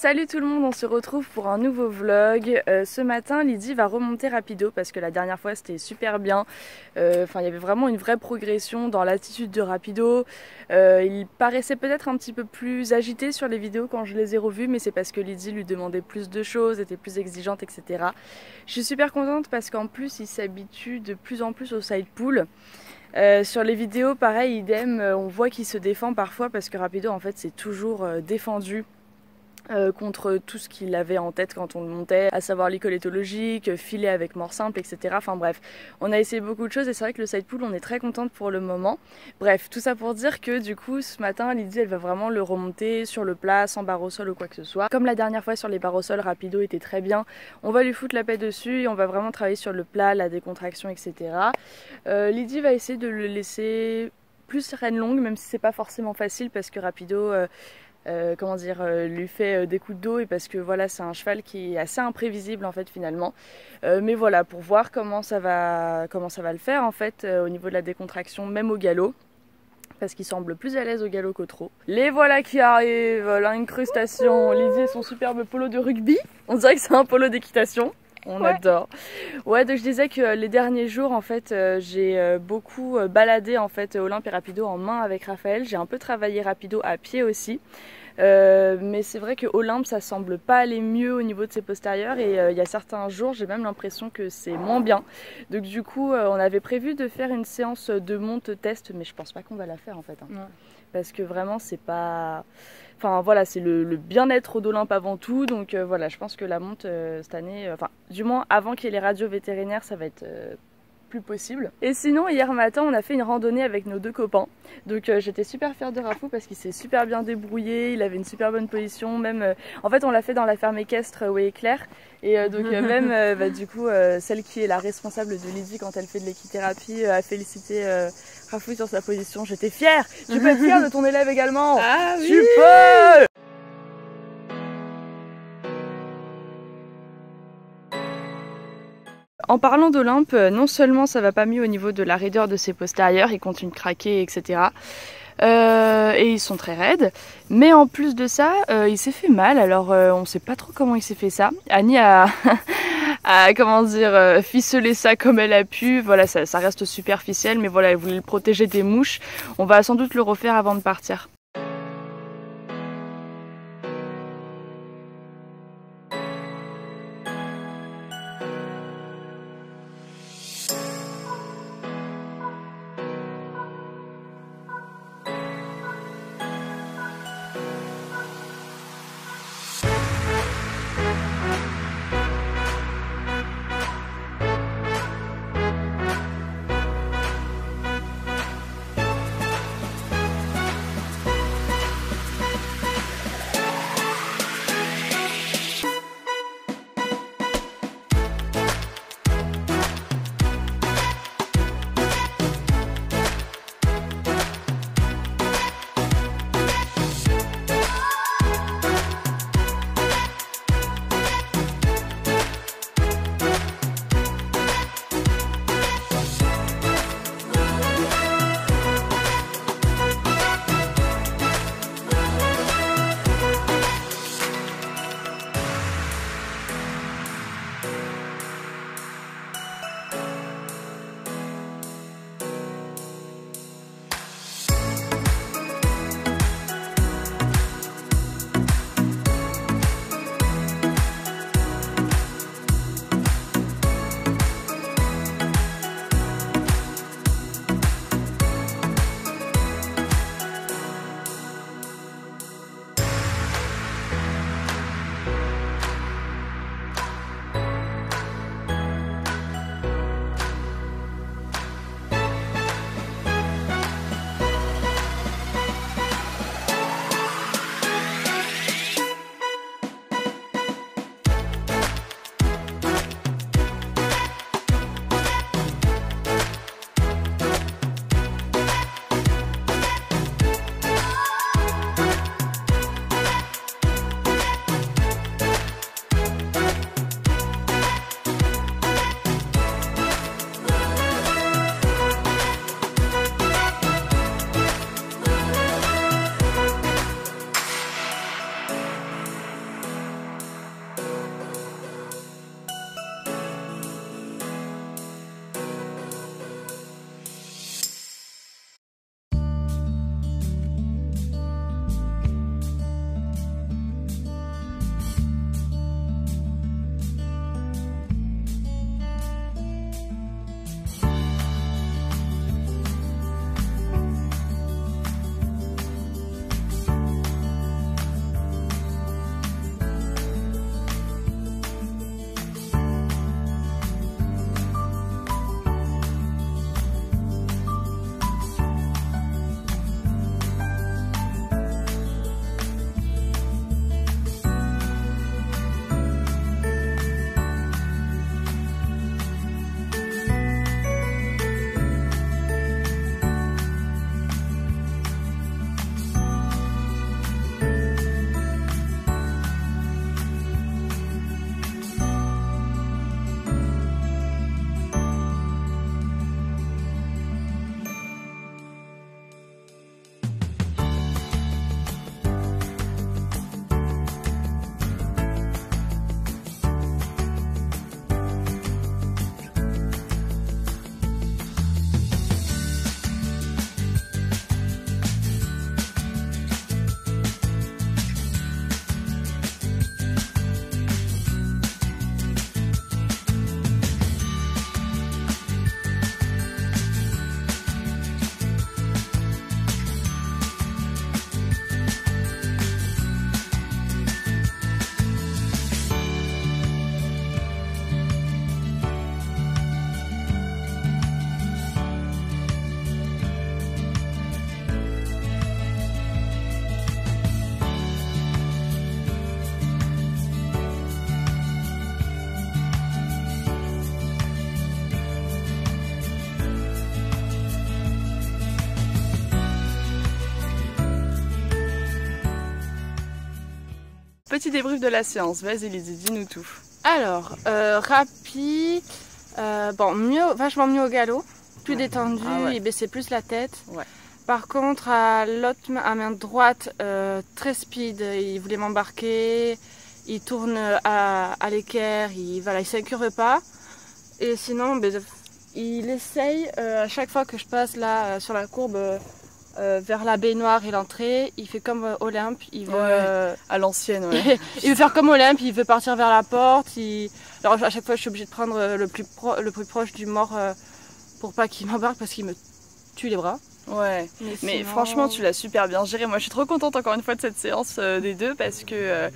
Salut tout le monde, on se retrouve pour un nouveau vlog. Ce matin, Lydie va remonter rapido parce que la dernière fois c'était super bien. Il y avait vraiment une vraie progression dans l'attitude de rapido. Il paraissait peut-être un petit peu plus agité sur les vidéos quand je les ai revues, mais c'est parce que Lydie lui demandait plus de choses, était plus exigeante, etc. Je suis super contente parce qu'en plus il s'habitue de plus en plus au side pull. Sur les vidéos, pareil, idem, on voit qu'il se défend parfois parce que rapido en fait c'est toujours défendu. Contre tout ce qu'il avait en tête quand on le montait, à savoir l'école éthologique, filer avec mort simple, etc. Enfin bref, on a essayé beaucoup de choses et c'est vrai que le side pull, on est très contente pour le moment. Bref, tout ça pour dire que du coup, ce matin, Lydie, elle va vraiment le remonter sur le plat, sans barre au sol ou quoi que ce soit. Comme la dernière fois sur les barres au sol, rapido était très bien. On va lui foutre la paix dessus et on va vraiment travailler sur le plat, la décontraction, etc. Lydie va essayer de le laisser plus reine longue, même si c'est pas forcément facile parce que rapido... lui fait des coups de dos et parce que voilà, c'est un cheval qui est assez imprévisible en fait finalement, mais voilà, pour voir comment ça va le faire en fait au niveau de la décontraction, même au galop, parce qu'il semble plus à l'aise au galop qu'au trot. Les voilà qui arrivent, l'incrustation. Lydie et son superbe polo de rugby, on dirait que c'est un polo d'équitation. On adore. Ouais, donc je disais que les derniers jours en fait j'ai beaucoup baladé en fait Olympe et rapido en main avec Raphaël. J'ai un peu travaillé rapido à pied aussi. Mais c'est vrai que Olympe ça semble pas aller mieux au niveau de ses postérieurs et il y a certains jours j'ai même l'impression que c'est moins bien. Donc du coup on avait prévu de faire une séance de monte test, mais je pense pas qu'on va la faire en fait. Parce que vraiment c'est pas... Enfin voilà, c'est le bien-être d'Olympe avant tout, donc voilà, je pense que la monte cette année, du moins avant qu'il y ait les radios vétérinaires, ça va être plus possible. Et sinon, hier matin, on a fait une randonnée avec nos deux copains, donc j'étais super fière de Rafou parce qu'il s'est super bien débrouillé, il avait une super bonne position, même en fait on l'a fait dans la ferme équestre où est Claire, et donc même du coup celle qui est la responsable de Lydie quand elle fait de l'équithérapie a félicité Rafou sur sa position. J'étais fière. Tu peux être fière de ton élève également. Ah oui. Tu peux. En parlant d'Olympe, non seulement ça va pas mieux au niveau de la raideur de ses postérieurs, il continue de craquer, etc. Et ils sont très raides, mais en plus de ça, il s'est fait mal. Alors on sait pas trop comment il s'est fait ça. Annie a ficelé ça comme elle a pu. Voilà, ça reste superficiel, mais voilà, elle voulait le protéger des mouches. On va sans doute le refaire avant de partir. petit débrief de la séance. Vas-y Lydie, dis-nous tout. Alors, Rapi, bon, vachement mieux au galop, plus détendu, il baissait plus la tête. Ouais. Par contre, à main droite, très speed, il voulait m'embarquer, il tourne à l'équerre, il s'incurve pas. Et sinon, il essaye, à chaque fois que je passe là sur la courbe vers la baignoire et l'entrée, il fait comme Olympe. Il veut, à l'ancienne, ouais. Il veut faire comme Olympe, il veut partir vers la porte. Alors à chaque fois, je suis obligée de prendre le plus proche du mort pour pas qu'il m'embarque parce qu'il me tue les bras. Ouais, mais sinon... franchement tu l'as super bien géré. Moi je suis trop contente encore une fois de cette séance des deux parce que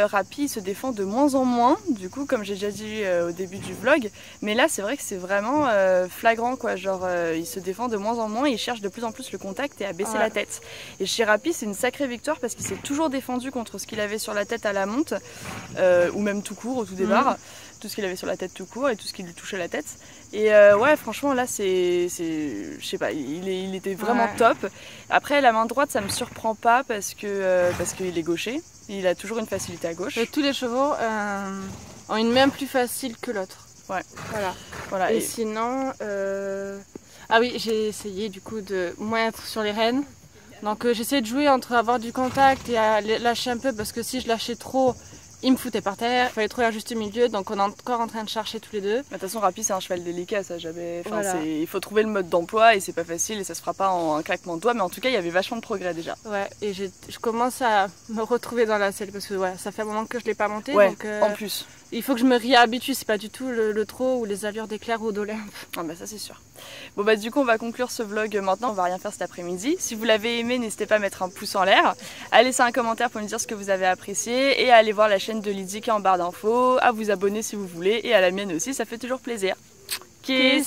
Rapi il se défend de moins en moins, du coup comme j'ai déjà dit au début du vlog, mais là c'est vrai que c'est vraiment flagrant quoi, genre il se défend de moins en moins et il cherche de plus en plus le contact et à baisser la tête. Et chez Rapi c'est une sacrée victoire parce qu'il s'est toujours défendu contre ce qu'il avait sur la tête à la monte, ou même tout court au tout départ. Tout ce qu'il avait sur la tête tout court et tout ce qui lui touchait la tête. Et ouais, franchement, là, je sais pas, il était vraiment top. Après, la main droite, ça me surprend pas parce qu'il est gaucher. Il a toujours une facilité à gauche. Et tous les chevaux ont une main plus facile que l'autre. Ouais. Voilà. Et sinon, ah oui, j'ai essayé du coup de moins être sur les rênes. Donc j'essaie de jouer entre avoir du contact et à lâcher un peu parce que si je lâchais trop, il me foutait par terre, il fallait trouver un juste milieu, donc on est encore en train de chercher tous les deux. De toute façon, Rapi c'est un cheval délicat, ça jamais. Il faut trouver le mode d'emploi et c'est pas facile et ça se fera pas en un claquement de doigts, mais en tout cas il y avait vachement de progrès déjà. Ouais, et je commence à me retrouver dans la selle parce que ça fait un moment que je l'ai pas monté. Ouais, donc, en plus. Il faut que je me réhabitue, c'est pas du tout le trot ou les allures d'éclair ou d'Olympe. Ah bah ça c'est sûr. Bon bah du coup on va conclure ce vlog maintenant, on va rien faire cet après-midi. Si vous l'avez aimé, n'hésitez pas à mettre un pouce en l'air, à laisser un commentaire pour me dire ce que vous avez apprécié et à aller voir la chaîne de Lydie qui est en barre d'infos, à vous abonner si vous voulez et à la mienne aussi, ça fait toujours plaisir. Kiss.